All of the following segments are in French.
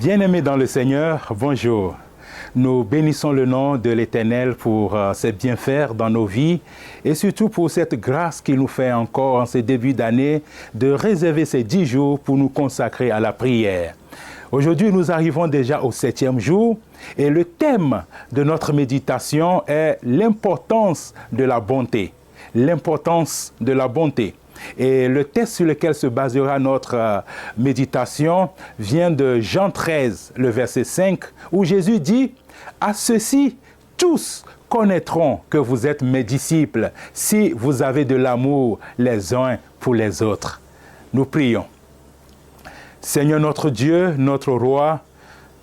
Bien-aimés dans le Seigneur, bonjour. Nous bénissons le nom de l'Éternel pour ses bienfaits dans nos vies et surtout pour cette grâce qu'il nous fait encore en ce début d'année de réserver ces 10 jours pour nous consacrer à la prière. Aujourd'hui, nous arrivons déjà au 7e jour et le thème de notre méditation est l'importance de la bonté. L'importance de la bonté. Et le texte sur lequel se basera notre méditation vient de Jean 13, le verset 5, où Jésus dit « À ceux-ci, tous connaîtront que vous êtes mes disciples, si vous avez de l'amour les uns pour les autres. » Nous prions. Seigneur notre Dieu, notre Roi,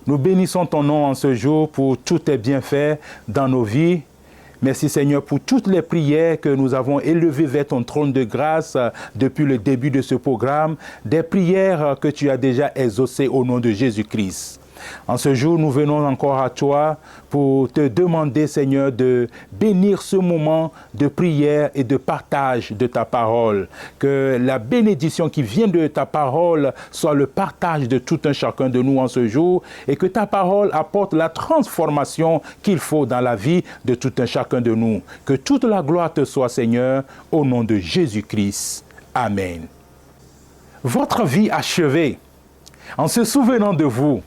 nous bénissons ton nom en ce jour pour tous tes bienfaits dans nos vies. Merci Seigneur pour toutes les prières que nous avons élevées vers ton trône de grâce depuis le début de ce programme, des prières que tu as déjà exaucées au nom de Jésus-Christ. En ce jour, nous venons encore à toi pour te demander, Seigneur, de bénir ce moment de prière et de partage de ta parole. Que la bénédiction qui vient de ta parole soit le partage de tout un chacun de nous en ce jour et que ta parole apporte la transformation qu'il faut dans la vie de tout un chacun de nous. Que toute la gloire te soit, Seigneur, au nom de Jésus-Christ. Amen. Votre vie achevée, en se souvenant de vous,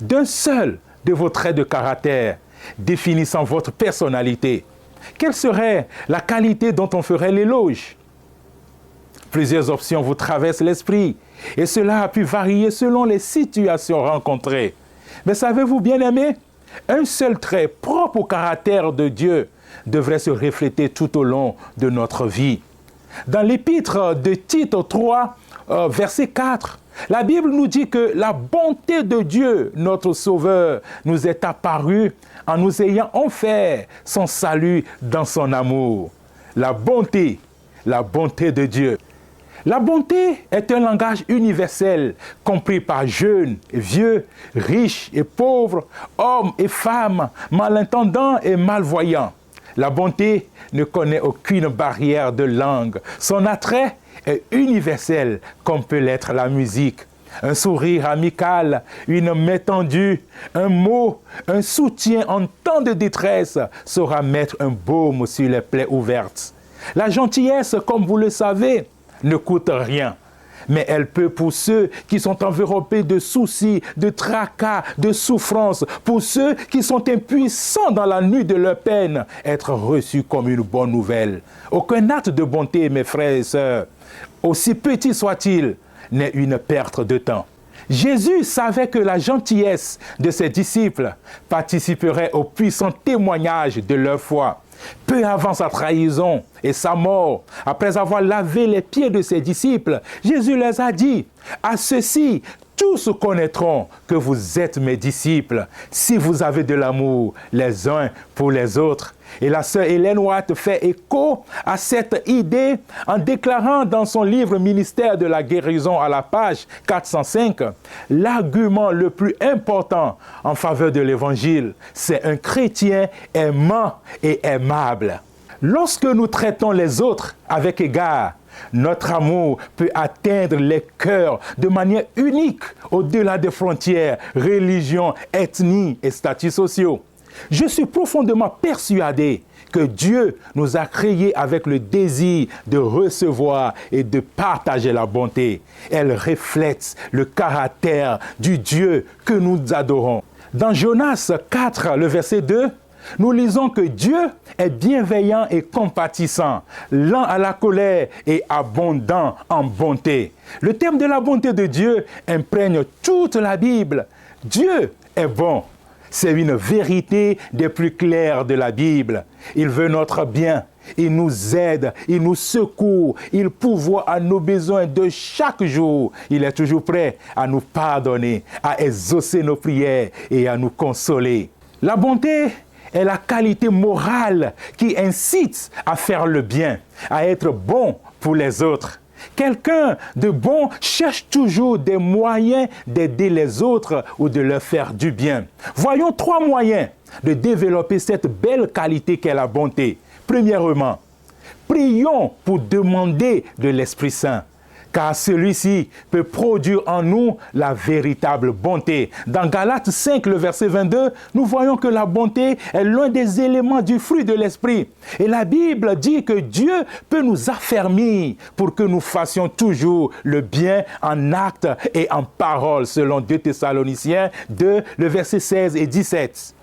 d'un seul de vos traits de caractère définissant votre personnalité, quelle serait la qualité dont on ferait l'éloge? Plusieurs options vous traversent l'esprit et cela a pu varier selon les situations rencontrées. Mais savez-vous, bien-aimés, un seul trait propre au caractère de Dieu devrait se refléter tout au long de notre vie. Dans l'épître de Tite 3, verset 4, la Bible nous dit que la bonté de Dieu, notre Sauveur, nous est apparue en nous ayant offert son salut dans son amour. La bonté de Dieu. La bonté est un langage universel, compris par jeunes et vieux, riches et pauvres, hommes et femmes, malentendants et malvoyants. La bonté ne connaît aucune barrière de langue. Son attrait est universel, comme peut l'être la musique. Un sourire amical, une main tendue, un mot, un soutien en temps de détresse saura mettre un baume sur les plaies ouvertes. La gentillesse, comme vous le savez, ne coûte rien. Mais elle peut, pour ceux qui sont enveloppés de soucis, de tracas, de souffrances, pour ceux qui sont impuissants dans la nuit de leur peine, être reçue comme une bonne nouvelle. Aucun acte de bonté, mes frères et sœurs, aussi petit soit-il, n'est une perte de temps. Jésus savait que la gentillesse de ses disciples participerait au puissant témoignage de leur foi. Peu avant sa trahison et sa mort, après avoir lavé les pieds de ses disciples, Jésus les a dit « À ceux-ci, tous connaîtront que vous êtes mes disciples, si vous avez de l'amour les uns pour les autres. » Et la sœur Hélène White fait écho à cette idée en déclarant dans son livre « Ministère de la guérison » à la page 405, l'argument le plus important en faveur de l'Évangile, c'est un chrétien aimant et aimable. Lorsque nous traitons les autres avec égard, notre amour peut atteindre les cœurs de manière unique au-delà des frontières, religions, ethnies et statuts sociaux. Je suis profondément persuadé que Dieu nous a créés avec le désir de recevoir et de partager la bonté. Elle reflète le caractère du Dieu que nous adorons. Dans Jonas 4, le verset 2, nous lisons que Dieu est bienveillant et compatissant, lent à la colère et abondant en bonté. Le thème de la bonté de Dieu imprègne toute la Bible. Dieu est bon. C'est une vérité des plus claires de la Bible. Il veut notre bien. Il nous aide, il nous secourt, il pourvoit à nos besoins de chaque jour. Il est toujours prêt à nous pardonner, à exaucer nos prières et à nous consoler. La bonté est la qualité morale qui incite à faire le bien, à être bon pour les autres. Quelqu'un de bon cherche toujours des moyens d'aider les autres ou de leur faire du bien. Voyons 3 moyens de développer cette belle qualité qu'est la bonté. Premièrement, prions pour demander de l'Esprit Saint. car celui-ci peut produire en nous la véritable bonté. Dans Galates 5, le verset 22, nous voyons que la bonté est l'un des éléments du fruit de l'esprit. Et la Bible dit que Dieu peut nous affermir pour que nous fassions toujours le bien en acte et en parole, selon 2 Thessaloniciens 2, le verset 16 et 17.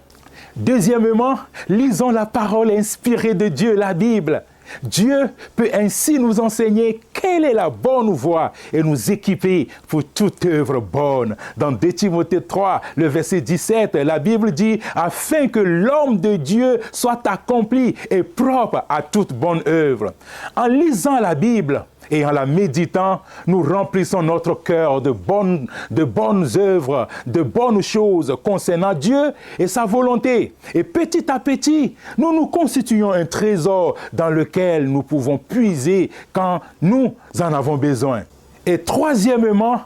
Deuxièmement, lisons la parole inspirée de Dieu, la Bible. Dieu peut ainsi nous enseigner quelle est la bonne voie et nous équiper pour toute œuvre bonne. Dans 2 Timothée 3, le verset 17, la Bible dit « Afin que l'homme de Dieu soit accompli et propre à toute bonne œuvre. » En lisant la Bible et en la méditant, nous remplissons notre cœur de bonnes œuvres, de bonnes choses concernant Dieu et sa volonté. Et petit à petit, nous nous constituons un trésor dans lequel nous pouvons puiser quand nous en avons besoin. Et troisièmement,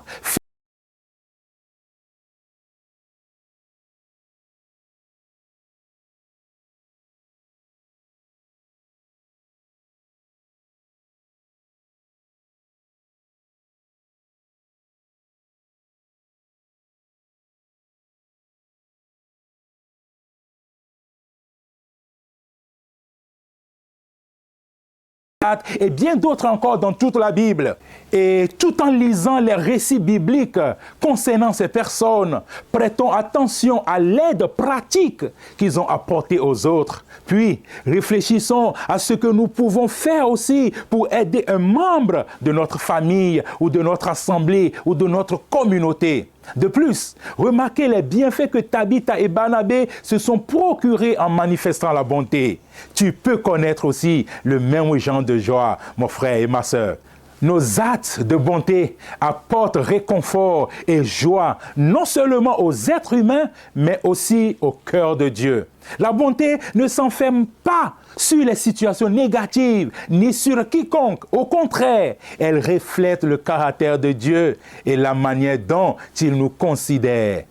et bien d'autres encore dans toute la Bible. Et tout en lisant les récits bibliques concernant ces personnes, prêtons attention à l'aide pratique qu'ils ont apportée aux autres. Puis, réfléchissons à ce que nous pouvons faire aussi pour aider un membre de notre famille ou de notre assemblée ou de notre communauté. De plus, remarquez les bienfaits que Tabitha et Barnabé se sont procurés en manifestant la bonté. Tu peux connaître aussi le même genre de joie, mon frère et ma sœur. Nos actes de bonté apportent réconfort et joie non seulement aux êtres humains, mais aussi au cœur de Dieu. La bonté ne s'enferme pas sur les situations négatives, ni sur quiconque. Au contraire, elle reflète le caractère de Dieu et la manière dont il nous considère.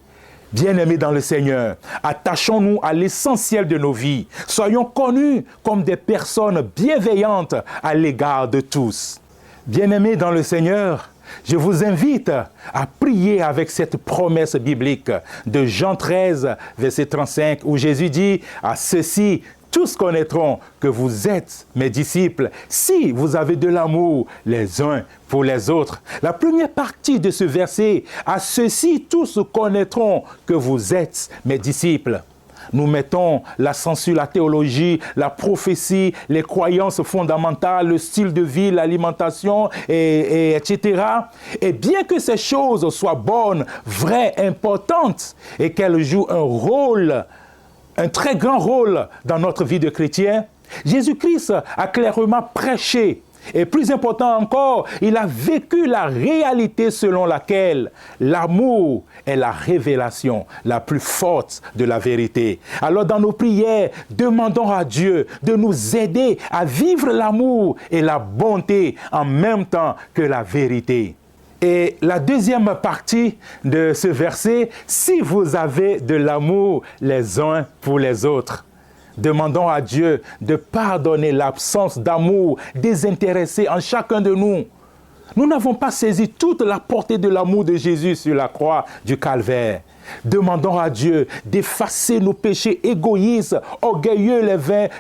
Bien-aimés dans le Seigneur, attachons-nous à l'essentiel de nos vies. Soyons connus comme des personnes bienveillantes à l'égard de tous. Bien-aimés dans le Seigneur, je vous invite à prier avec cette promesse biblique de Jean 13, verset 35, où Jésus dit « À ceux-ci, tous connaîtront que vous êtes mes disciples si vous avez de l'amour les uns pour les autres. » La première partie de ce verset, « À ceux-ci, tous connaîtront que vous êtes mes disciples ». Nous mettons l'accent sur la théologie, la prophétie, les croyances fondamentales, le style de vie, l'alimentation, etc. Et bien que ces choses soient bonnes, vraies, importantes, et qu'elles jouent un très grand rôle dans notre vie de chrétien, Jésus-Christ a clairement prêché. Et plus important encore, il a vécu la réalité selon laquelle l'amour est la révélation la plus forte de la vérité. Alors dans nos prières, demandons à Dieu de nous aider à vivre l'amour et la bonté en même temps que la vérité. Et la deuxième partie de ce verset, si vous avez de l'amour les uns pour les autres. Demandons à Dieu de pardonner l'absence d'amour désintéressé en chacun de nous. Nous n'avons pas saisi toute la portée de l'amour de Jésus sur la croix du Calvaire. Demandons à Dieu d'effacer nos péchés égoïstes, orgueilleux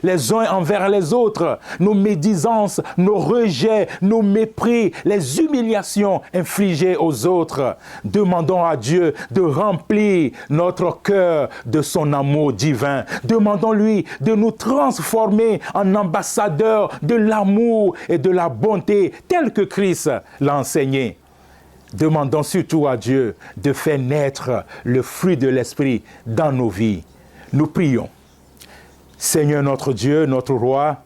les uns envers les autres, nos médisances, nos rejets, nos mépris, les humiliations infligées aux autres. Demandons à Dieu de remplir notre cœur de son amour divin. Demandons-lui de nous transformer en ambassadeurs de l'amour et de la bonté tel que Christ l'a enseigné. Demandons surtout à Dieu de faire naître le fruit de l'Esprit dans nos vies. Nous prions. Seigneur notre Dieu, notre Roi,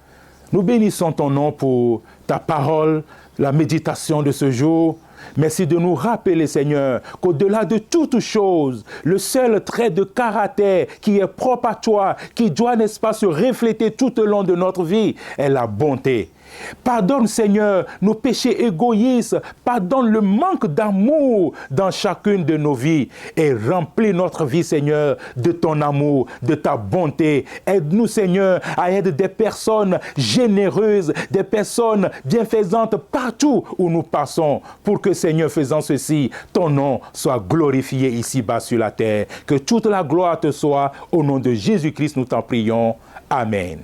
nous bénissons ton nom pour ta parole, la méditation de ce jour. Merci de nous rappeler, Seigneur, qu'au-delà de toute chose, le seul trait de caractère qui est propre à toi, qui doit, n'est-ce pas, se refléter tout au long de notre vie, est la bonté. Pardonne, Seigneur, nos péchés égoïstes. Pardonne le manque d'amour dans chacune de nos vies. Et remplis notre vie, Seigneur, de ton amour, de ta bonté. Aide-nous, Seigneur, à être des personnes généreuses, des personnes bienfaisantes partout où nous passons. Pour que, Seigneur, faisant ceci, ton nom soit glorifié ici-bas sur la terre. Que toute la gloire te soit. Au nom de Jésus-Christ, nous t'en prions. Amen.